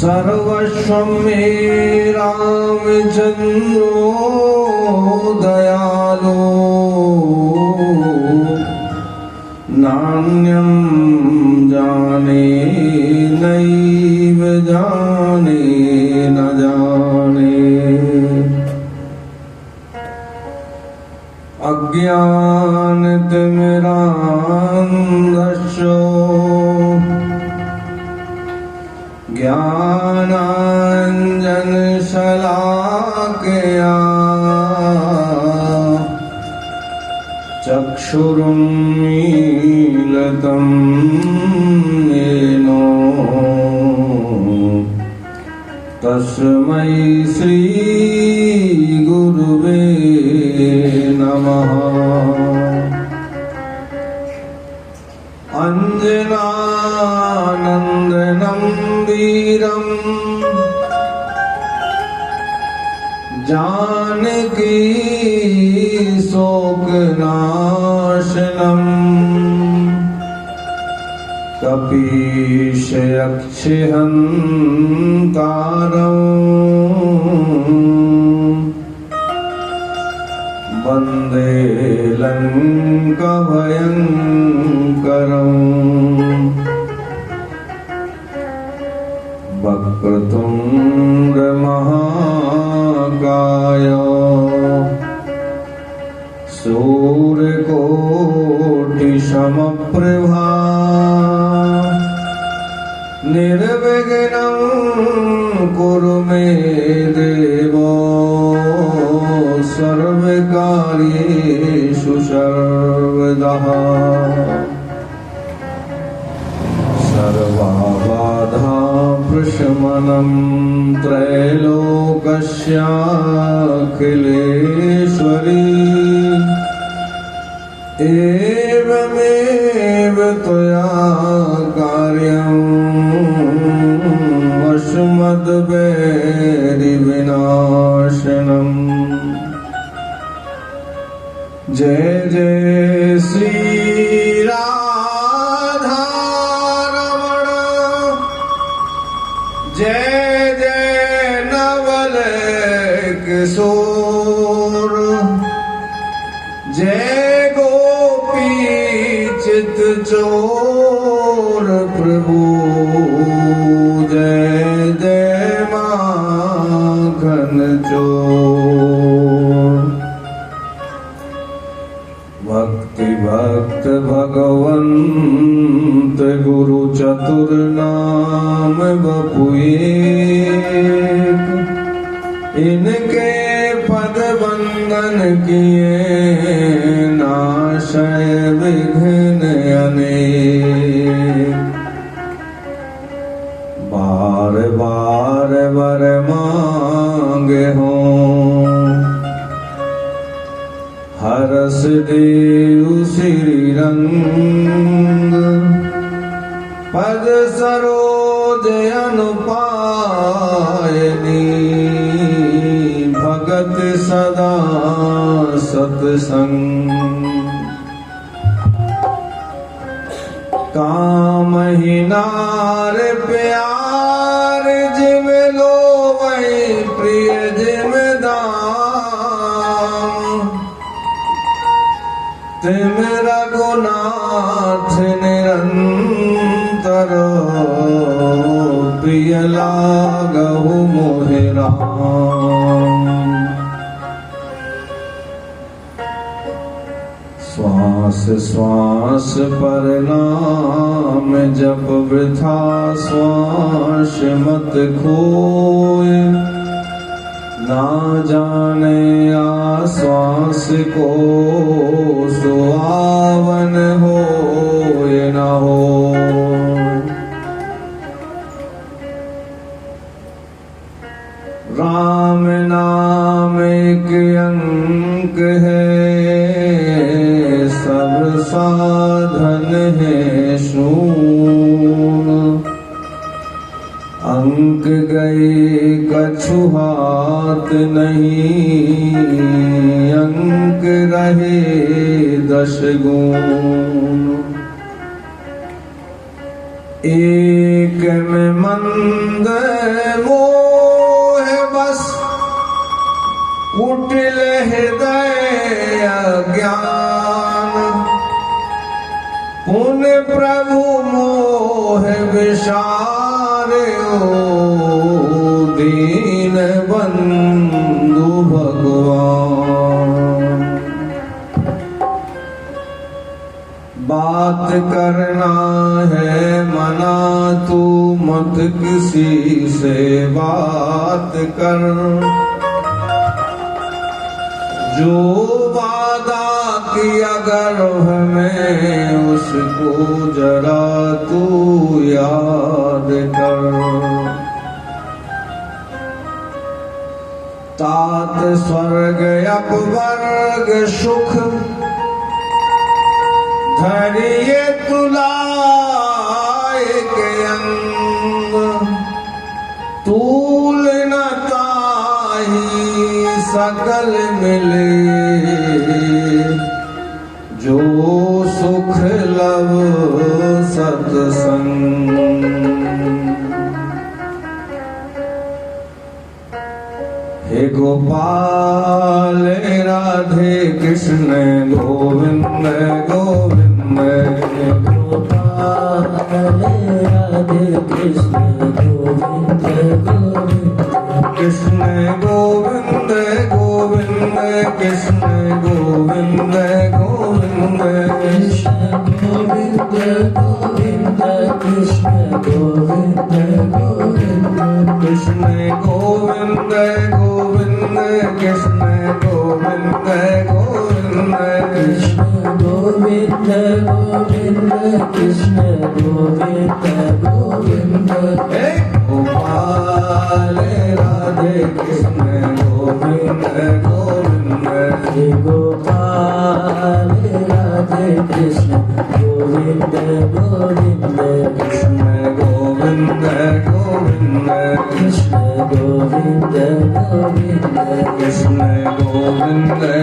सर्वस्वं मे रामचन्द्रो दयालो नान्यं जाने नैव जाने न जाने अज्ञानतिमिरान्धस्य ज्ञानाञ्जनशलाकया चक्षुरुन्मीलितं येन तस्मै श्रीगुरुवे नमः। अंजनानन्दनं वीरं जानकी शोकनाशनम् कपीशयक्षहन्तारं वन्दे लङ्काभयङ्करम्। वक्रतुण्डमहाकाय सूर्यकोटिसमप्रभा निर्विघ्नं कुरु मे देव सर्वकार्येषु सर्वदा। सर्वबाधा प्रशमनं त्रैलोक्यस्याखिलेश्वरी एवमेव त्वया कार्यं वशमद्वैरिविनाशनम्। जय जय श्री राधा रमण, जय जय नवल किशोर, जय गोपी चित चोर प्रभु, जय जय माखन चोर। भक्ति भक्त भगवंत गुरु चतुर नाम बपुएक, इनके पद बंदन किए नाशय विघ्न अनेक। बार बार वर मांगे हों, हरस देव श्री रंग, पद सरोज अनुपायनी, भगत सदा सतसंग। कामहि नार प्यार जिम लो वही प्रिय जिम दाम, तिम रघुनाथ निरंतर प्रिय लागहु मोहि राम। श्वास श्वास पर नाम जप वृथा श्वास मत खोए, ना जाने आश्वास को सुहावन हो ये न हो। राम नाम एक अंक है, सब साधन है शून। अंक गए कछु हाथ नहीं, अंक रहे 10 गुण। एक में मंद विसारे दीन बंधु भगवान। बात करना है मना तू मत किसी से बात कर। जो वादा किया गर्भ में उसको जरा तू याद कर। तात स्वर्ग अपवर्ग सुख धरिए तुलाए के अंग। तूल न ताही सकल मिले जो सुख लव सत्संग। हे गोपाल राधे कृष्ण गोविंद गोविंद। हे गोपाल राधे कृष्ण गोविंद गोविंद। कृष्ण गोविंद गोविंद कृष्ण गोविंद गोविंद। कृष्ण गोविंद गोविंद कृष्ण गोविंद गोविंद। कृष्ण गोविंद गोविंद कृष्ण गोविंद गोविंद। कृष्ण गोविंद गोविंद कृष्ण गोविंद गोविंद। हे गोपाल राधे कृष्ण गोविंद गोविंद। हे गोपाल राधे कृष्ण गोविंद गोविंद। कृष्ण गोविंद गोविंद कृष्ण गोविंद गोविंद। कृष्ण गोविंद गोविंद कृष्ण गोविंद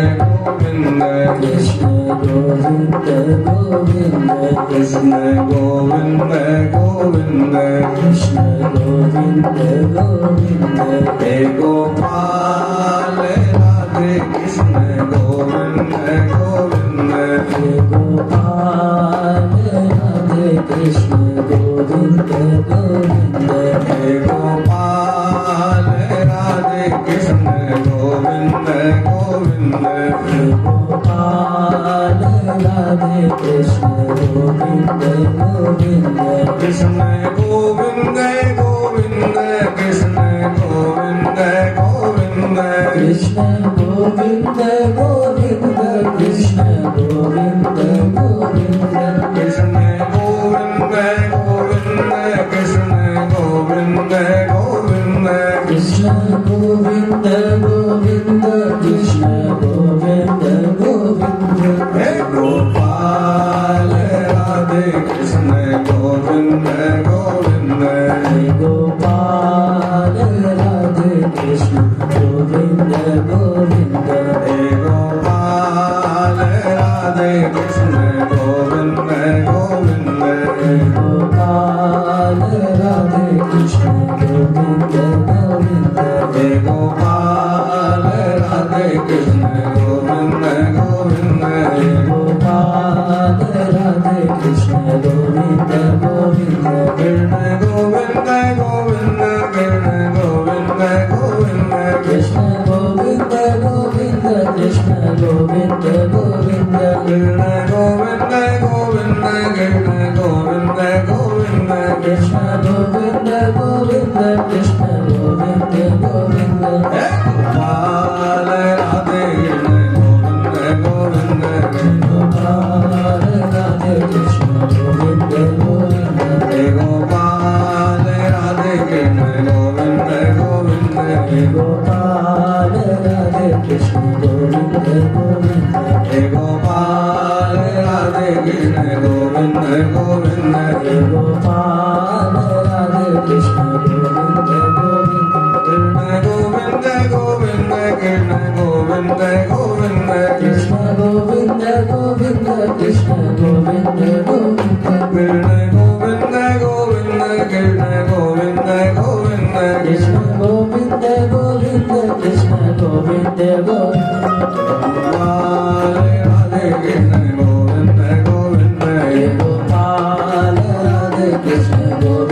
गोविंद। कृष्ण गोविंद गोविंद कृष्ण गोविंद गोविंद। हे गोपाल राधे कृष्ण गोविंद गोविंद। हे गोपाल राधे कृष्ण गोविंद गोविंद। हे गोपाल राधे कृष्ण गोविंद गोविंद। हे गोपाल राधे कृष्ण गोविंद गोविंद। कृष्ण गोविंद गोविंद कृष्ण गोविंद गोविंद। कृष्ण गोविंद गोविंद कृष्ण गोविंद गोविंद। कृष्ण गोविंद गोविंद कृष्ण गोविंद गोविंद। कृष्ण गोविंद गोविंद कृष्ण गोविंद गोविंद। हे गोपाल राधे कृष्ण गोविंद गोविंद। हे गोपाल राधे कृष्ण गोविंद गोविंद। हे गोपाल राधे कृष्ण गोविंद गोविंद। हे गोपाल राधे कृष्ण गोविंद गोविंद। हे गोपाल राधे कृष्ण गोविंद गोविंद। हे गोपाल राधे कृष्ण गोविंद गोविंद। कृष्ण गोविंद गोविंद कृष्ण गोविंद गोविंद। कृष्ण गोविंद गोविंद कृष्ण गोविंद गोविंद। कृष्ण गोविंद गोविंद कृष्ण गोविंद गोविंद। कृष्ण गोविंद गोविंद कृष्ण गोविंद गोविंद। हे गोपाल राधे गोविंद गोविंद। गोपाल राधे कृष्ण गोविंद गोविंद। हे गोपाल राधे कृष्ण गोविंद गोविंद। हे गोपाल राधे कृष्ण गोविंद गोविंद। हे गोपाल राधे कृष्ण गोविंद गोविंद। हे गोपाल राधे कृष्ण गोविंद गोविंद। कृष्ण गोविंद गोविंद कृष्ण गोविंद गोविंद। कृष्ण गोविंद गोविंद कृष्ण गोविंद गोविंद। कृष्ण गोविंद गोविंद कृष्ण गोविंद गोविंद। गोपाल राधे कृष्ण गोविंद गोविंद। गोपाल राधे कृष्ण गोविंद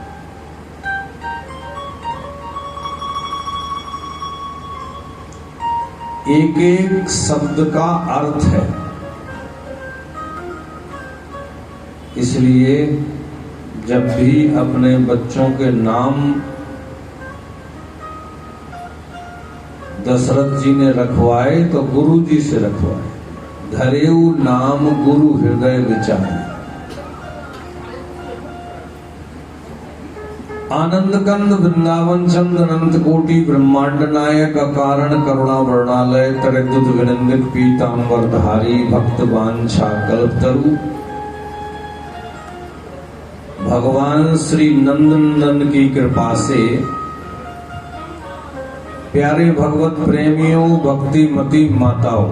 एक एक शब्द का अर्थ है। इसलिए जब भी अपने बच्चों के नाम दशरथ जी ने रखवाए तो गुरु जी से रखवाए। धरेऊ नाम गुरु हृदय विचार। आनंद कंद वृंदावन चंद अनंत कोटि ब्रह्मांड नायक कारण करुणा वर्णालय तरद्दुत विनंदित पीतांबर धारी भक्त वांछा कल्पतरु। भगवान श्री नंदनंदन की कृपा से प्यारे भगवत प्रेमियों, भक्ति मती माताओं,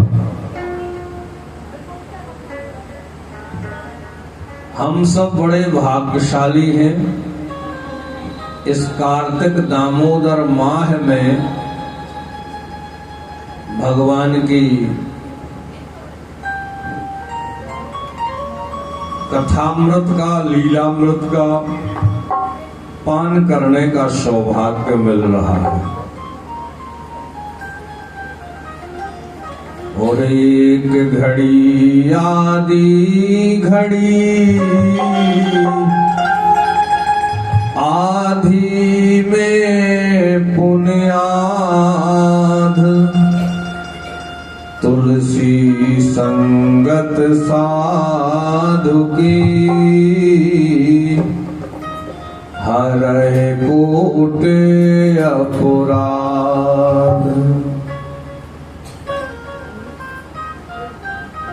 हम सब बड़े भाग्यशाली हैं। इस कार्तिक दामोदर माह में भगवान की कथामृत का, लीलामृत का पान करने का सौभाग्य मिल रहा है। और एक घड़ी आधी घड़ी आधी में पुण्याध तुलसी संगत साधु की हरय कोट अपराध।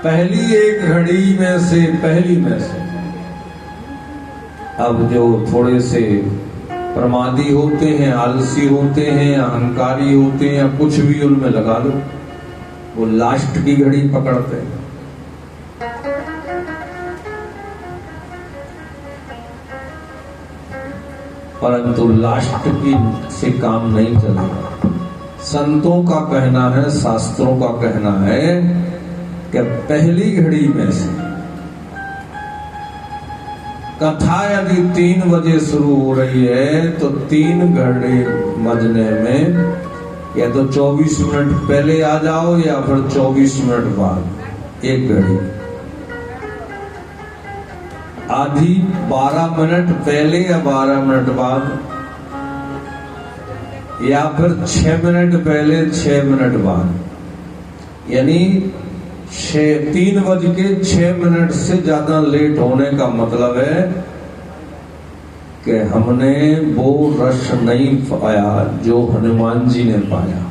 पहली एक घड़ी में से, पहली में से अब जो थोड़े से प्रमादी होते हैं, आलसी होते हैं, अहंकारी होते हैं, या कुछ भी उनमें लगा लो, वो लास्ट की घड़ी पकड़ते हैं। परंतु लास्ट की से काम नहीं चलेगा। संतों का कहना है, शास्त्रों का कहना है कि पहली घड़ी में से कथा यदि 3 बजे शुरू हो रही है तो 3 घड़ी बजने में या तो 24 मिनट पहले आ जाओ या फिर 24 मिनट बाद एक घड़ी। आधी 12 मिनट पहले या 12 मिनट बाद, या फिर 6 मिनट पहले 6 मिनट बाद। यानी 3:06 से ज्यादा लेट होने का मतलब है कि हमने वो रस नहीं पाया जो हनुमान जी ने पाया।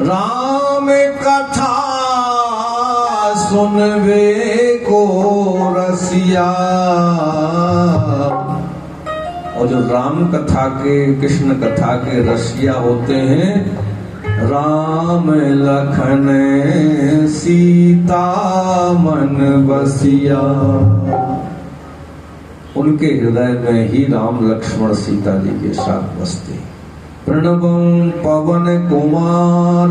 राम कथा सुनवे को रसिया। और जो राम कथा के, कृष्ण कथा के रसिया होते हैं, राम लखन सीता मन बसिया, उनके हृदय में ही राम लक्ष्मण सीता जी के साथ बसते। प्रणवं पवन कुमार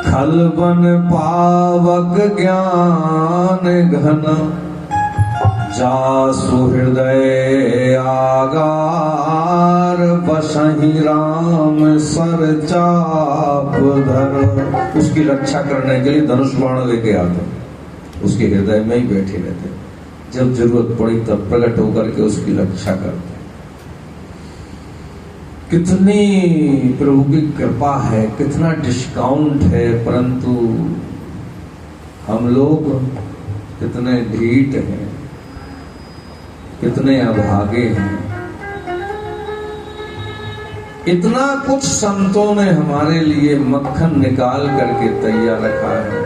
खलबन पावक ज्ञान घन, जासु हृदय आगार बसहि राम सर चाप धर। उसकी रक्षा करने के लिए धनुष बाण लेके आते, उसके हृदय में ही बैठे रहते, जब जरूरत पड़ी तब प्रकट होकर के उसकी रक्षा करते। कितनी प्रभु की कृपा है, कितना डिस्काउंट है, परंतु हम लोग कितने ढीठ हैं, कितने अभागे हैं। इतना कुछ संतों ने हमारे लिए मक्खन निकाल करके तैयार रखा है।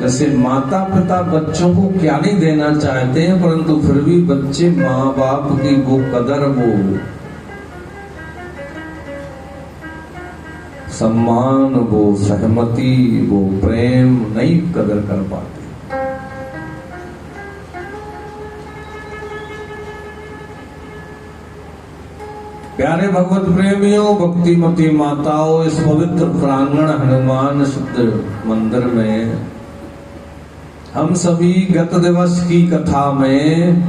जैसे माता पिता बच्चों को क्या नहीं देना चाहते हैं, परंतु फिर भी बच्चे माँ बाप की वो कदर, वो सम्मान, वो सहमति, वो प्रेम नहीं कदर कर पाते। प्यारे भगवत प्रेमियों, भक्तिमती माताओं, इस पवित्र प्रांगण हनुमान सिद्ध मंदिर में हम सभी गत दिवस की कथा में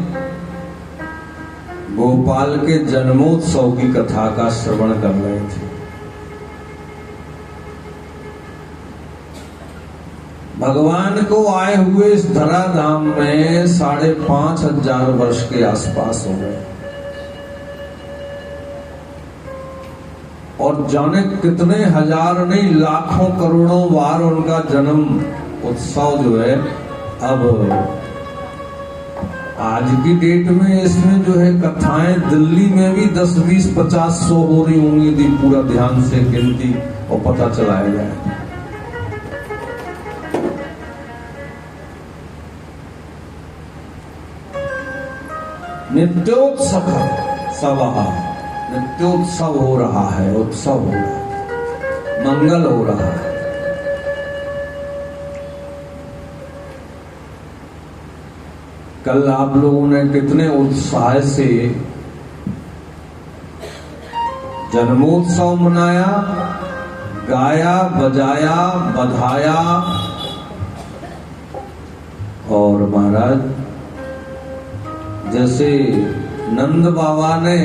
गोपाल के जन्मोत्सव की कथा का श्रवण कर रहे थे। भगवान को आए हुए इस धराधाम में 5,500 वर्ष के आसपास हो गए और जाने कितने हजार नहीं लाखों करोड़ों बार उनका जन्म उत्सव जो है अब आज की डेट में इसमें जो है कथाएं दिल्ली में भी 10, 20, 50, 100 हो रही होंगी यदि पूरा ध्यान से गिनती और पता चलाया जाए। नित्योत्सव नित्योत्सव हो रहा है, उत्सव हो रहा है, मंगल हो रहा है। कल आप लोगों ने कितने उत्साह से जन्मोत्सव मनाया, गाया, बजाया, बधाया। और महाराज जैसे नंद बाबा ने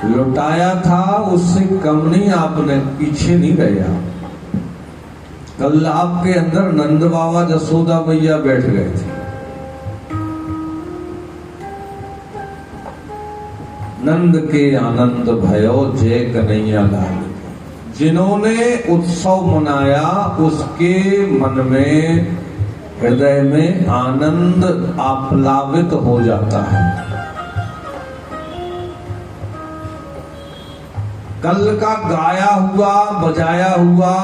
लुटाया था उससे कम नहीं, आपने पीछे नहीं गया। कल आपके अंदर नंद बाबा जसोदा मैया बैठ गए थे। नंद के आनंद भयो जय कन्हैया लाल। जिन्होंने उत्सव मनाया उसके मन में, हृदय में आनंद आप्लावित हो जाता है। कल का गाया हुआ, बजाया हुआ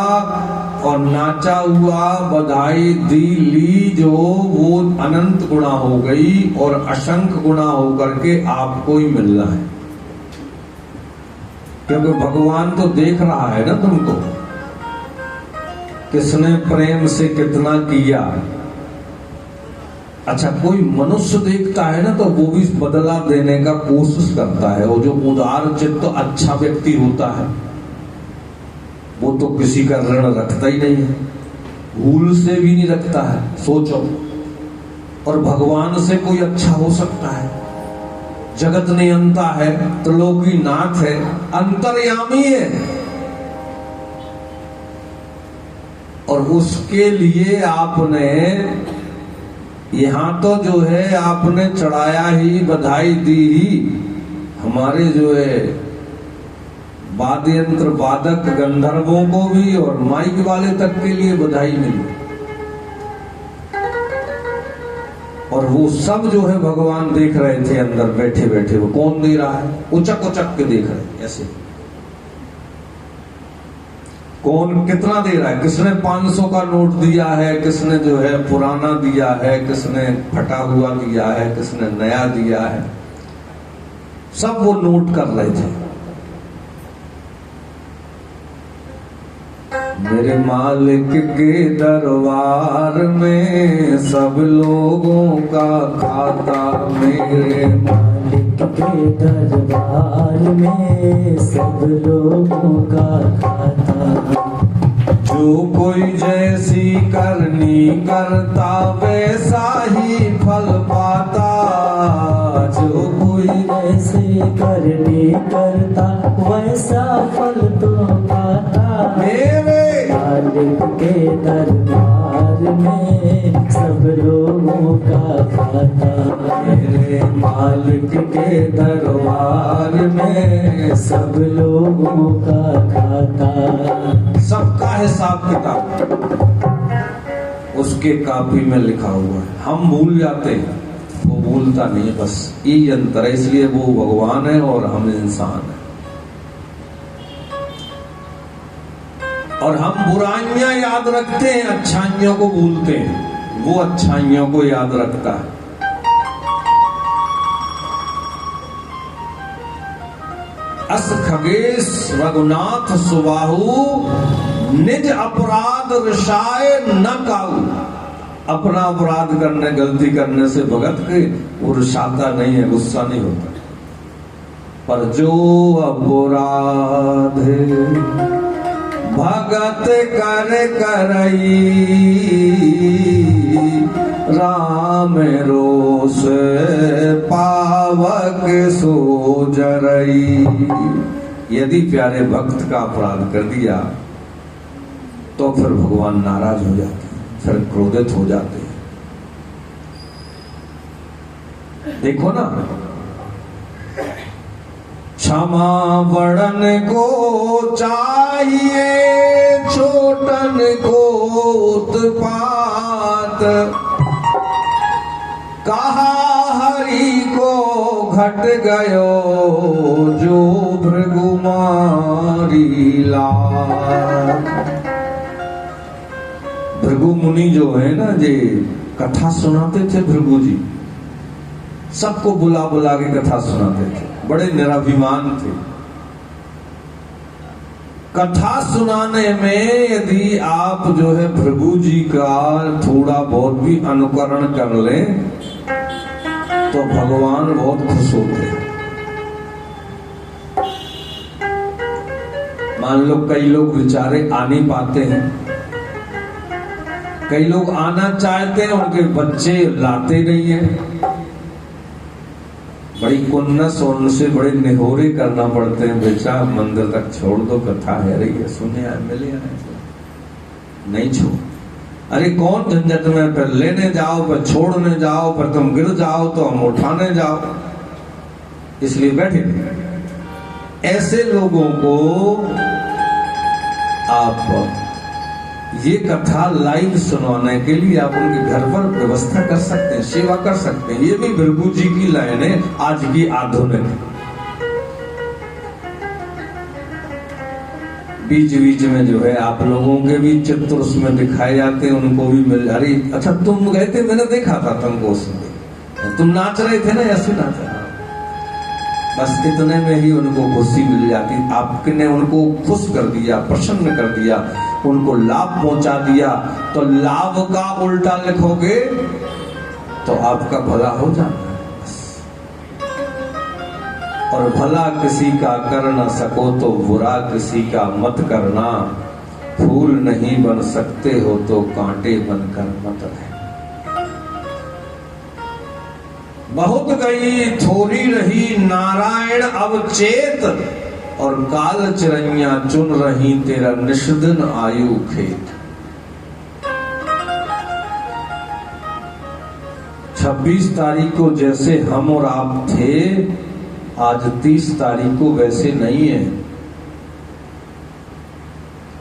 और नाचा हुआ, बधाई दी ली जो वो अनंत गुणा हो गई और असंख्य गुणा होकर के आपको ही मिलना है। क्योंकि भगवान तो देख रहा है ना तुमको, किसने प्रेम से कितना किया। अच्छा, कोई मनुष्य देखता है ना तो वो भी बदला देने का कोशिश करता है। वो जो उदार चित्त तो अच्छा व्यक्ति होता है वो तो किसी का ऋण रखता ही नहीं है, भूल से भी नहीं रखता है। सोचो, और भगवान से कोई अच्छा हो सकता है? जगत नियंता है, त्रिलोकी नाथ है, अंतर्यामी है, और उसके लिए आपने यहां तो जो है आपने चढ़ाया ही, बधाई दी ही। हमारे जो है वाद्य यंत्र वादक गंधर्वों को भी और माइक वाले तक के लिए बधाई मिली। और वो सब जो है भगवान देख रहे थे अंदर बैठे बैठे। वो कौन दे रहा है? उचक उचक के देख रहे ऐसे। कौन कितना दे रहा है? किसने 500 का नोट दिया है, किसने जो है पुराना दिया है, किसने फटा हुआ दिया है, किसने नया दिया है, सब वो नोट कर रहे थे। मेरे मालिक के दरबार में सब लोगों का खाता, मेरे मालिक के दरबार में सब लोगों का खाता। जो कोई जैसी करनी करता वैसा ही फल पाता, जो कोई जैसी करनी करता वैसा फल तो पाता। मेरे मालिक के दरबार में सब लोगों का खाता, मेरे मालिक के दरबार में सब लोगों का खाता। सबका हिसाब किताब उसके कापी में लिखा हुआ है। हम भूल जाते हैं, वो भूलता नहीं है। बस ये अंतर है, इसलिए वो भगवान है और हम इंसान हैं। और हम बुराइयां याद रखते हैं, अच्छाइयों को भूलते हैं। वो अच्छाइयों को याद रखता है। अस खगेश रघुनाथ सुबाहु, निज अपराध ऋषाय न काऊ। अपना अपराध करने, गलती करने से भगत के वो ऋषाता नहीं है, गुस्सा नहीं होता। पर जो अपराध भगत कर करई, राम रोष पावक सो जरई। यदि प्यारे भक्त का अपराध कर दिया तो फिर भगवान नाराज हो जाते हैं। फिर क्रोधित हो जाते हैं। देखो ना, क्षमा बड़न को चाहिए, छोटन को उत्पात, कहा हरि को घट गयो जो भृगुमारी लात। भृगु मुनि जो है ना, जे कथा सुनाते थे भृगु जी, सबको बुला बुला के कथा सुनाते थे, बड़े निराभिमान थे। कथा सुनाने में यदि आप जो है भृगु जी का थोड़ा बहुत भी अनुकरण कर लें तो भगवान बहुत खुश होते हैं। मान लो कई लोग बेचारे आ नहीं पाते हैं, कई लोग आना चाहते हैं, उनके बच्चे लाते नहीं हैं, बड़ी कुन्नस और उनसे बड़े निहोरे करना पड़ते हैं, बेचा मंदिर तक छोड़ दो, कथा है रही है, सुने आए मिले आए, नहीं छोड़। अरे कौन झंझट में, फिर लेने जाओ, फिर छोड़ने जाओ, फिर तुम गिर जाओ तो हम उठाने जाओ, इसलिए बैठे। ऐसे लोगों को आप ये कथा लाइव सुनाने के लिए आप उनके घर पर व्यवस्था कर सकते हैं, सेवा कर सकते हैं। ये भी भृगु जी की लाइन है, आज की आधुनिक। बीच बीच में जो है आप लोगों के भी चित्र उसमें दिखाए जाते हैं, उनको भी मिल। अरे अच्छा तुम गए थे, मैंने देखा था तुमको उसमें, तुम नाच रहे थे ना, ऐसे नाच रहा। बस इतने में ही उनको खुशी मिल जाती। आपने उनको खुश कर दिया, प्रसन्न कर दिया, उनको लाभ पहुंचा दिया, तो लाभ का उल्टा लिखोगे तो आपका भला हो जाना है। और भला किसी का कर न सको तो बुरा किसी का मत करना, फूल नहीं बन सकते हो तो कांटे बनकर मत रहना। बहुत गई थोड़ी रही नारायण अब चेत, और काल चिरैया चुन रही तेरा निष्दिन आयु खेत। 26 तारीख को जैसे हम और आप थे, आज 30 तारीख को वैसे नहीं है,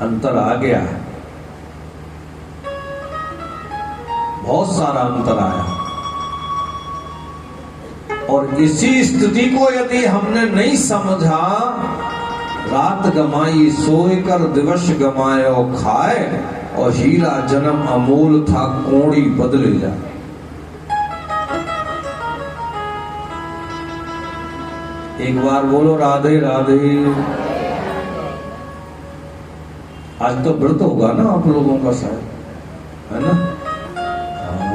अंतर आ गया है, बहुत सारा अंतर आया। और इसी स्थिति को यदि हमने नहीं समझा, रात गमाई सोए कर दिवस गमाए और खाए, और हीरा जन्म अमोल था कोड़ी बदले जाए। एक बार बोलो राधे राधे। आज तो व्रत होगा ना आप लोगों का शायद, है ना?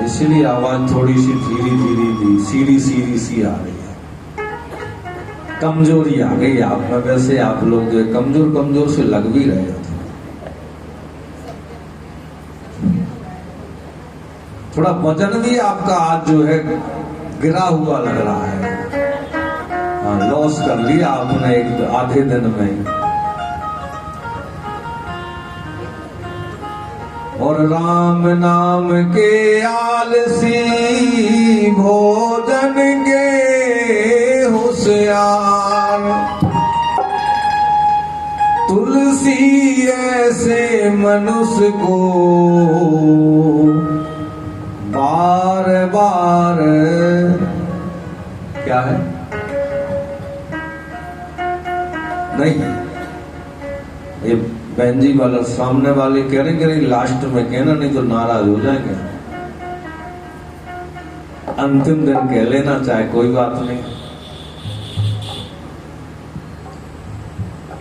इसलिए आवाज थोड़ी सी धीरे धीरे दी, सीरी सीरी सी आ रही है, कमजोरी आ गई आप में। वैसे आप लोग जो कमजोर कमजोर से लग भी रहे थे, थोड़ा वजन भी आपका आज जो है गिरा हुआ लग रहा है। लॉस कर लिया आपने एक आधे दिन में। और राम नाम के आलसी, भोजन के होशियार, तुलसी ऐसे मनुष्य को बार बार क्या है नहीं, ये बहन जी वाला सामने वाले कह रहे लास्ट में कहना, नहीं तो नाराज हो जाएंगे। अंतिम दिन कह लेना, चाहे कोई बात नहीं।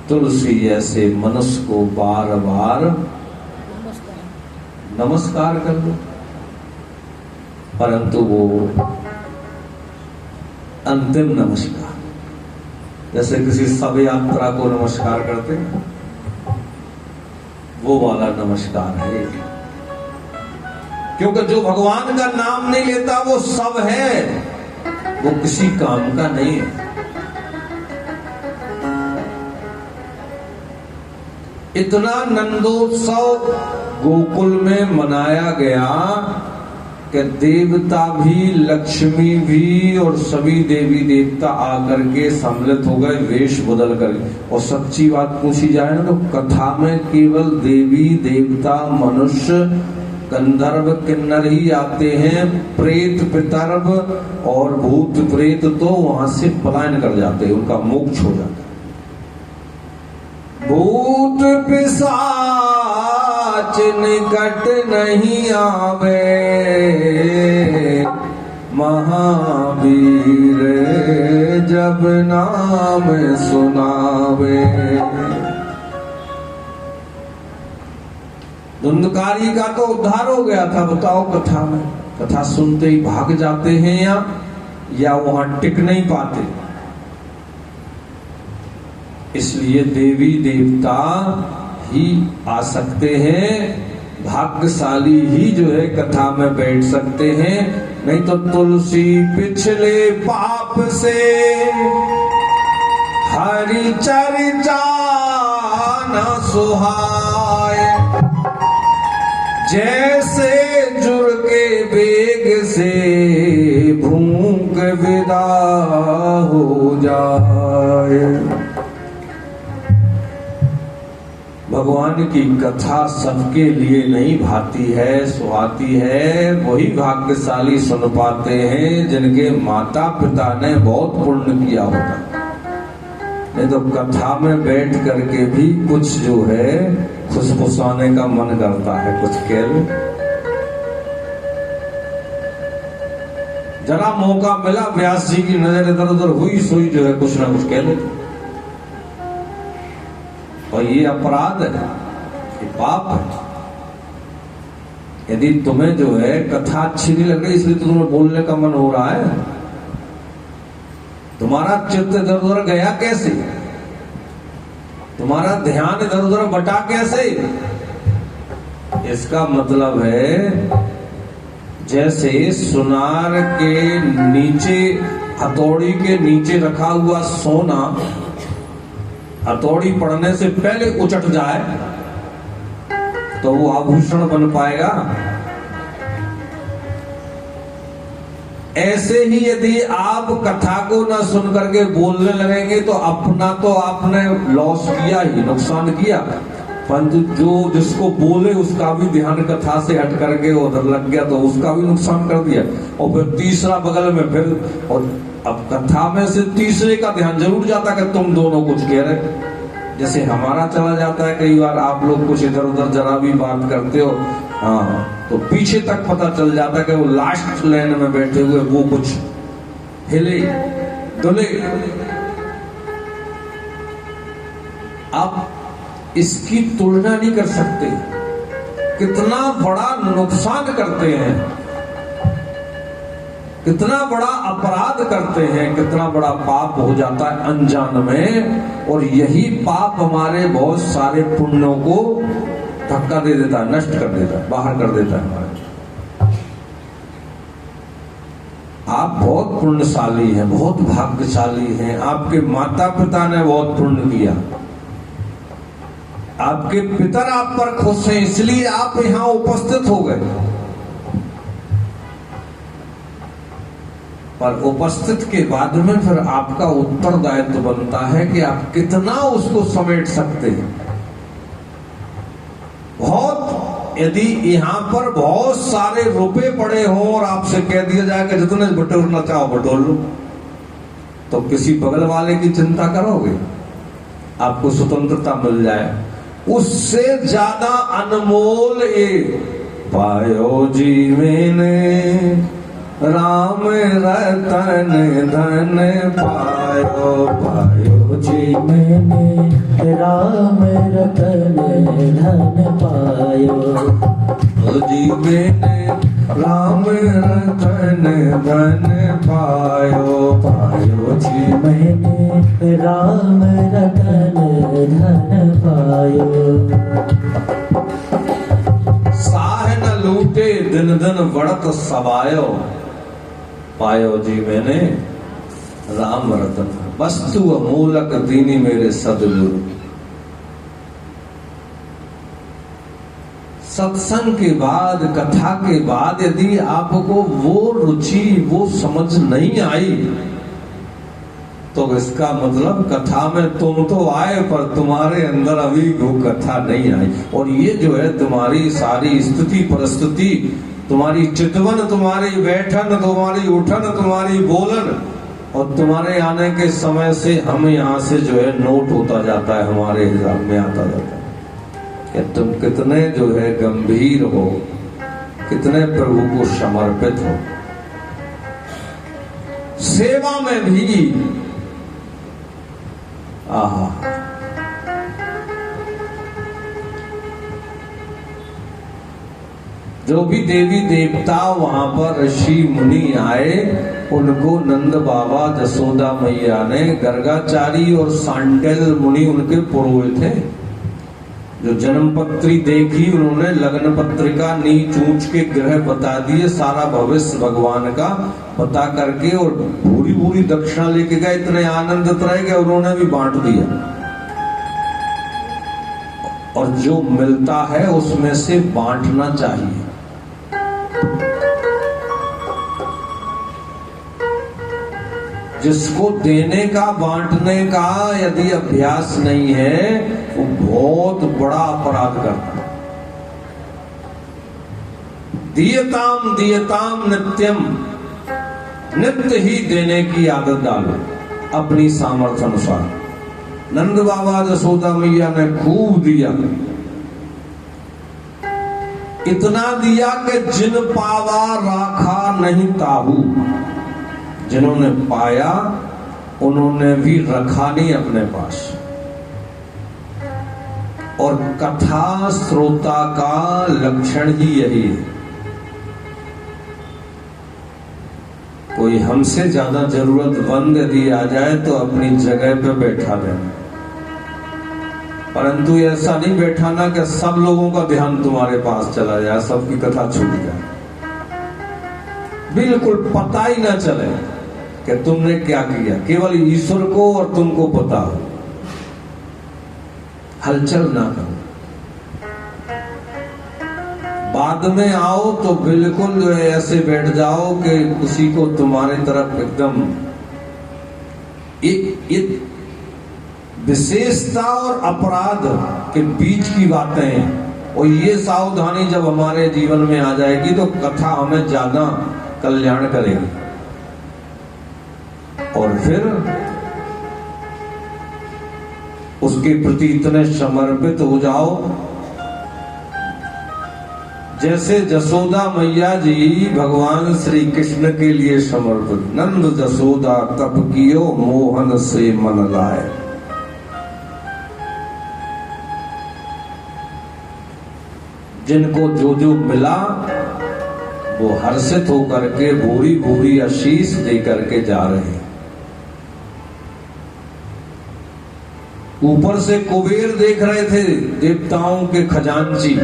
तुलसी ऐसे मनुष्य को बार बार नमस्कार कर दो, परंतु वो अंतिम नमस्कार, जैसे किसी शव यात्रा को नमस्कार करते हैं, वो वाला नमस्कार है। क्योंकि जो भगवान का नाम नहीं लेता वो सब है, वो किसी काम का नहीं है। इतना नंदोत्सव गोकुल में मनाया गया कि देवता भी, लक्ष्मी भी और सभी देवी देवता आकर के सम्मिलित हो गए वेश बदल कर। और सच्ची बात पूछी जाए ना तो कथा में केवल देवी देवता, मनुष्य, गंधर्व, किन्नर ही आते हैं। प्रेत, पितर्व और भूत प्रेत तो वहां से पलायन कर जाते हैं, उनका मोक्ष हो जाता है। भूत पिशाच निकट नहीं आवे, महावीर जब नाम सुनावे। धुंधकारी का तो उद्धार हो गया था, बताओ कथा में। कथा सुनते ही भाग जाते हैं या वहां टिक नहीं पाते। इसलिए देवी देवता ही आ सकते हैं, भाग्यशाली ही जो है कथा में बैठ सकते हैं। नहीं तो तुलसी पिछले पाप से हरि चर्चा न सुहाए, जैसे जुर के बेग से भूख विदा हो जाए। भगवान की कथा सबके लिए नहीं भाती है, सुहाती है। वही भाग्यशाली सुन पाते हैं जिनके माता पिता ने बहुत पुण्य किया होता। नहीं तो कथा में बैठ करके भी कुछ जो है फुसफुसाने का मन करता है, कुछ कह लो। जरा मौका मिला, व्यास जी की नजर इधर उधर हुई सोई जो है कुछ ना कुछ कह लेते। और ये अपराध है, ये पाप है। यदि तुम्हें जो है कथा अच्छी नहीं लग रही इसलिए तुम्हें बोलने का मन हो रहा है, तुम्हारा चित्त इधर उधर गया कैसे, तुम्हारा ध्यान इधर उधर बटा कैसे? इसका मतलब है जैसे सुनार के नीचे, हथौड़ी के नीचे रखा हुआ सोना हथौड़ी पड़ने से पहले उचट जाए तो वो आभूषण बन पाएगा। ऐसे ही यदि आप कथा को ना सुन करके बोलने लगेंगे तो अपना तो आपने लॉस किया ही, नुकसान किया। परंतु जो जिसको बोले उसका भी ध्यान कथा से हट करके उधर लग गया तो उसका भी नुकसान कर दिया। और फिर तीसरा बगल में फिर, और अब कथा में से तीसरे का ध्यान जरूर जाता है कि तुम दोनों कुछ कह रहे। जैसे हमारा चला जाता है कई बार, आप लोग कुछ इधर उधर जरा भी बात करते हो, हाँ, तो पीछे तक पता चल जाता है कि वो लास्ट लाइन में बैठे हुए वो कुछ हिले डुले। आप इसकी तुलना नहीं कर सकते, कितना बड़ा नुकसान करते हैं, कितना बड़ा अपराध करते हैं, कितना बड़ा पाप हो जाता है अनजान में। और यही पाप हमारे बहुत सारे पुण्यों को धक्का दे देता है, नष्ट कर देता है, बाहर कर देता है हमारे। आप बहुत पुण्यशाली हैं, बहुत भाग्यशाली हैं, आपके माता पिता ने बहुत पुण्य किया, आपके पितर आप पर खुश हैं, इसलिए आप यहां उपस्थित हो गए। पर उपस्थित के बाद में फिर आपका उत्तरदायित्व बनता है कि आप कितना उसको समेट सकते हैं। बहुत, यदि यहाँ पर बहुत सारे रुपए पड़े हों और आपसे कह दिया जाए कि जितने बटोरना चाहो बटोर लो, तो किसी बगल वाले की चिंता करोगे? आपको स्वतंत्रता मिल जाए, उससे ज्यादा अनमोल ये पायो जी मैंने राम रतन धन पायो, पायो जी मैंने राम रतन धन पायो, जी मैंने राम रतन धन पायो, पायो जी मैंने राम रतन धन पायो। साह न लूटे दिन दिन बढ़त सवायो, पायो जी मैंने राम रतन, वस्तु अमूलक दीनी मेरे सदगुरु। सत्संग के बाद, कथा के बाद यदि आपको वो रुचि, वो समझ नहीं आई, तो इसका मतलब कथा में तुम तो आए पर तुम्हारे अंदर अभी वो कथा नहीं आई। और ये जो है तुम्हारी सारी स्थिति परिस्थिति, तुम्हारी चितवन, तुम्हारी बैठन, तुम्हारी उठन, तुम्हारी बोलन और तुम्हारे आने के समय से हम यहाँ से जो है नोट होता जाता है, हमारे हिसाब में आता जाता है कि तुम कितने जो है गंभीर हो, कितने प्रभु को समर्पित हो। सेवा में भी आहा, जो भी देवी देवता वहां पर ऋषि मुनि आए, उनको नंद बाबा जसोदा मैया ने, गर्गाचारी और सांडल मुनि उनके पुरोहित थे, जो जन्म पत्री देखी उन्होंने लग्न पत्रिका नीच ऊंच के ग्रह बता दिए, सारा भविष्य भगवान का बता करके और पूरी पूरी दक्षिणा लेके गए। इतने आनंदित रह गए, उन्होंने भी बांट दिया। और जो मिलता है उसमें से बांटना चाहिए। जिसको देने का, बांटने का यदि अभ्यास नहीं है, वो बहुत बड़ा अपराध करता है। दीयताम दीयताम नित्यम, नित्य ही देने की आदत डालो अपनी सामर्थ्य अनुसार। नंद बाबा जसोदा मैया ने खूब दिया, इतना दिया कि जिन पावा राखा नहीं ताहू, जिन्होंने पाया उन्होंने भी रखा नहीं अपने पास। और कथा श्रोता का लक्षण ही यही है। कोई हमसे ज्यादा जरूरतमंद यदि आ जाए तो अपनी जगह पे बैठा देना, परंतु ऐसा नहीं बैठाना कि सब लोगों का ध्यान तुम्हारे पास चला जाए, सबकी कथा छूट जाए। बिल्कुल पता ही ना चले कि तुमने क्या किया, केवल ईश्वर को और तुमको पता हो। हलचल ना करो, बाद में आओ तो बिल्कुल जो है ऐसे बैठ जाओ कि किसी को तुम्हारे तरफ एकदम एक विशेषता और अपराध के बीच की बातें हैं। और ये सावधानी जब हमारे जीवन में आ जाएगी तो कथा हमें ज्यादा कल्याण करेगी। और फिर उसके प्रति इतने समर्पित हो जाओ जैसे जसोदा मैया जी भगवान श्री कृष्ण के लिए समर्पित। नंद जसोदा तप कियो मोहन से मन लाए। जिनको जो जो मिला वो हर्षित होकर के भूरी भूरी आशीष दे करके जा रहे हैं। ऊपर से कुबेर देख रहे थे, देवताओं के खजांची।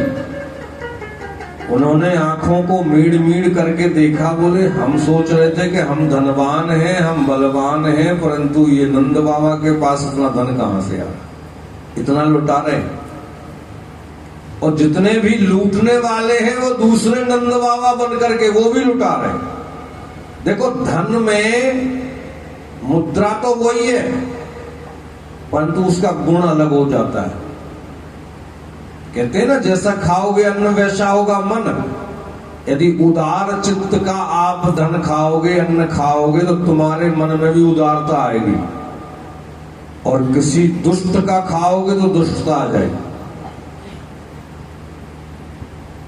उन्होंने आंखों को मीड़ मीड़ करके देखा, बोले हम सोच रहे थे कि हम धनवान हैं, हम बलवान हैं, परंतु ये नंद बाबा के पास इतना धन कहां से आ, इतना लुटा रहे। और जितने भी लूटने वाले हैं वो दूसरे नंद बाबा बन करके वो भी लुटा रहे। देखो, धन में मुद्रा तो वही है, परंतु उसका गुण अलग हो जाता है। कहते हैं ना, जैसा खाओगे अन्न वैसा होगा मन। यदि उदार चित्त का आप धन खाओगे, अन्न खाओगे, तो तुम्हारे मन में भी उदारता आएगी। और किसी दुष्ट का खाओगे तो दुष्टता आ जाएगी।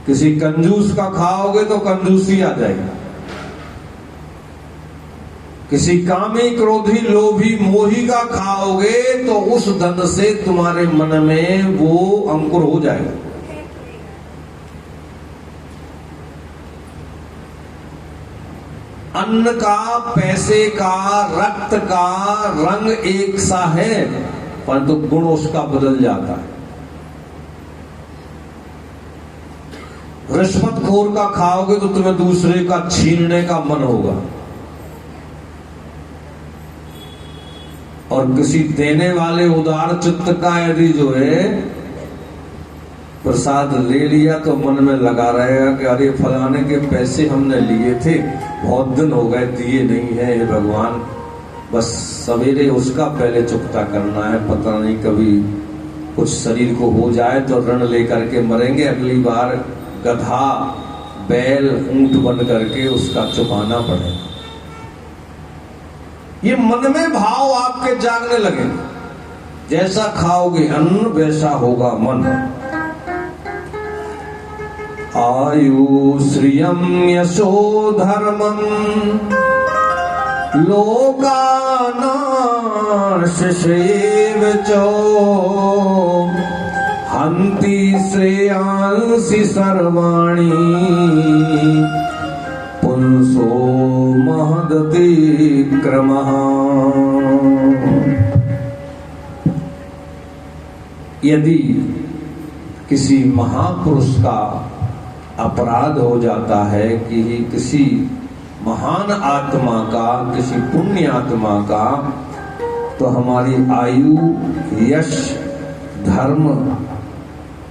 किसी कंजूस का खाओगे तो कंजूसी आ जाएगी। किसी कामी क्रोधी लोभी मोही का खाओगे तो उस धन से तुम्हारे मन में वो अंकुर हो जाएगा। अन्न का, पैसे का, रक्त का रंग एक सा है, परंतु गुण उसका बदल जाता है। रिश्वतखोर का खाओगे तो तुम्हें दूसरे का छीनने का मन होगा। और किसी देने वाले उदार चित्त का यदि जो है प्रसाद ले लिया तो मन में लगा रहेगा कि अरे फलाने के पैसे हमने लिए थे, बहुत दिन हो गए दिए नहीं है, हे भगवान बस सवेरे उसका पहले चुकता करना है, पता नहीं कभी कुछ शरीर को हो जाए तो ऋण लेकर के मरेंगे, अगली बार गधा बैल ऊंट बन करके उसका चुकाना पड़ेगा। ये मन में भाव आपके जागने लगे, जैसा खाओगे अन्न वैसा होगा मन। आयु श्रियम यशो धर्मम लोकानाशेव चो हन्ति श्रेयांसि सर्वाणि पुंसो महदति क्रमः। यदि किसी महापुरुष का अपराध हो जाता है कि किसी महान आत्मा का, किसी पुण्य आत्मा का, तो हमारी आयु, यश, धर्म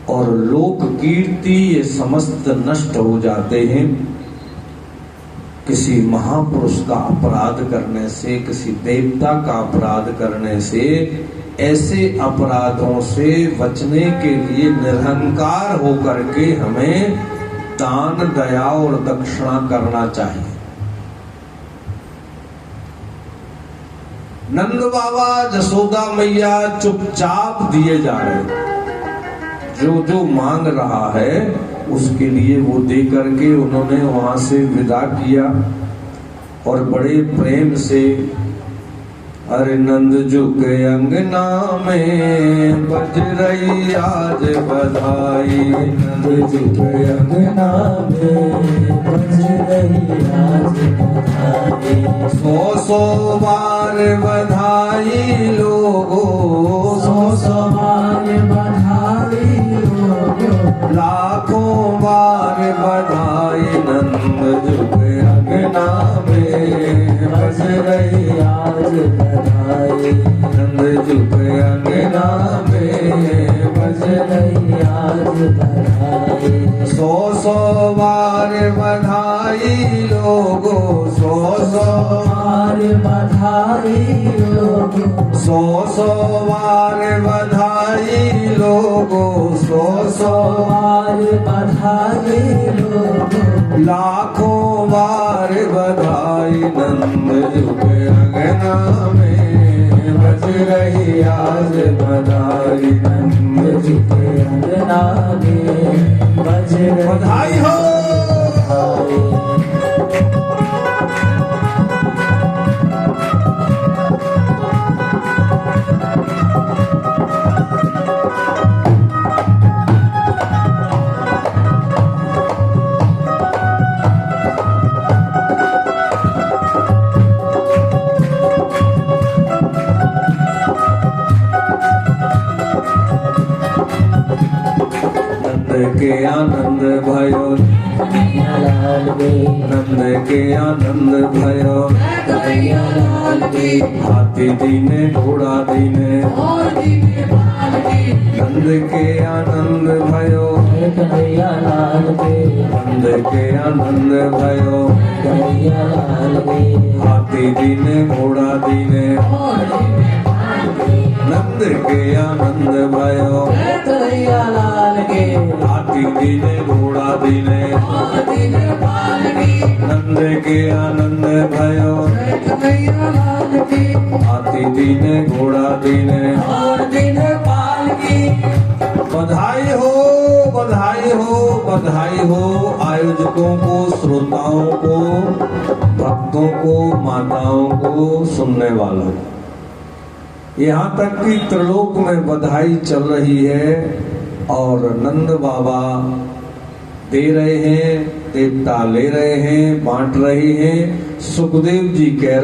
और लोक कीर्ति ये समस्त नष्ट हो जाते हैं। किसी महापुरुष का अपराध करने से, किसी देवता का अपराध करने से, ऐसे अपराधों से बचने के लिए निरहंकार होकर के हमें दान, दया और दक्षिणा करना चाहिए। नंद बाबा, जसोदा मैया चुपचाप दिए जा रहे, जो जो मांग रहा है उसके लिए वो दे करके उन्होंने वहां से विदा किया और बड़े प्रेम से, अरे नंद झुके अंगना में बज रही आज बधाई, नंद झुके अंगना में बज रही आज बधाई। 100 बार बधाई लोगो, 100 बार बधाई लोगो, लाखों बार बधाई। नंद झुके अंगना में बज रही आज बधाई, नंद झुके अंगना में बज रही आज बधाई। 100 बार बधाई लोगो, 100 बार बधाई लोगो, 100 बार बधाई लोगो, 100 बार बधाई लोगो, लाखों बार बधाई। नंद झुके अंगना में बज रही आज बधाई, नंद झुके अंगना में बज रही बधाई हो। नंद के आनंद भयो, लाल गे, नंद के आनंद भयो, कन्हैया लाल गे, हाथी दीने घोड़ा दीने। नंद के आनंद भयो, कन्हैया लाल गे, नंद के आनंद भयो, कन्हैया लाल गे, हाथी दीने घोड़ा दीने। नंद के आनंद भयो, कन्हैया लाल गे, हाथी दीने घोड़ा दीने। नंद के आनंद भयो, कन्हैया लाल गे, हाथी दीने घोड़ा दीने। और दिन पाल की। बधाई हो, बधाई हो, बधाई हो आयोजकों को, श्रोताओं को, भक्तों को, माताओं को, सुनने वालों को। यहाँ तक कि त्रिलोक में बधाई चल रही है और नंद बाबा दे रहे हैं, देवता ले रहे हैं, बांट रहे हैं। सुखदेव जी कह रहे